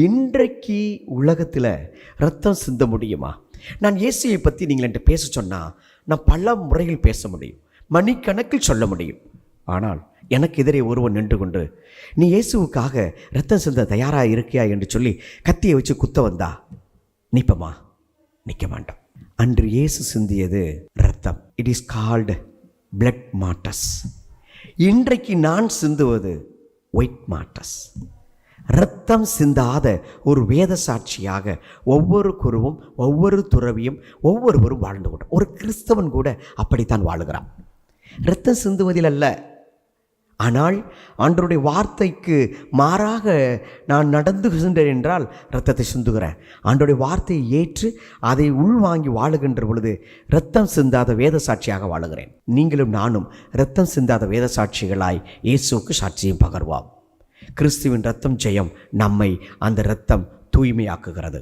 இன்றைக்கு உலகத்தில் ரத்தம் சிந்த முடியுமா? நான் இயேசுவை பற்றி நீங்கள் என்கிட்ட பேச சொன்னால் நான் பல முறையில் பேச முடியும், மணிக்கணக்கில் சொல்ல முடியும். ஆனால் எனக்கு எதிரே ஒருவன் நின்று கொண்டு நீ இயேசுவுக்காக ரத்தம் சிந்த தயாராக இருக்கியா என்று சொல்லி கத்தியை வச்சு குத்த வந்தா நிற்பமா? நிற்க மாட்டோம். அன்று இயேசு சிந்தியது ரத்தம். It is called blood martyrs. இன்றைக்கு நான் சிந்துவது ஒயிட் மார்டர்ஸ். இரத்தம் சிந்தாத ஒரு வேத சாட்சியாக ஒவ்வொரு குருவும் ஒவ்வொரு துறவியும் ஒவ்வொருவரும் வாழ்ந்து கொண்டோம். ஒரு கிறிஸ்தவன் கூட அப்படித்தான் வாழுகிறான், இரத்தம் சிந்துவதில் அல்ல. ஆனால் ஆண்டவருடைய வார்த்தைக்கு மாறாக நான் நடந்து சென்றேன் என்றால் இரத்தத்தை சிந்துகிறேன். ஆண்டவருடைய வார்த்தையை ஏற்று அதை உள்வாங்கி வாழுகின்ற பொழுது இரத்தம் சிந்தாத வேத சாட்சியாக வாழுகிறேன். நீங்களும் நானும் இரத்தம் சிந்தாத வேத சாட்சிகளாய் இயேசுவுக்கு சாட்சியம் பகர்வோம். கிறிஸ்துவின் இரத்தம் ஜெயம். நம்மை அந்த இரத்தம் தூய்மையாக்குகிறது.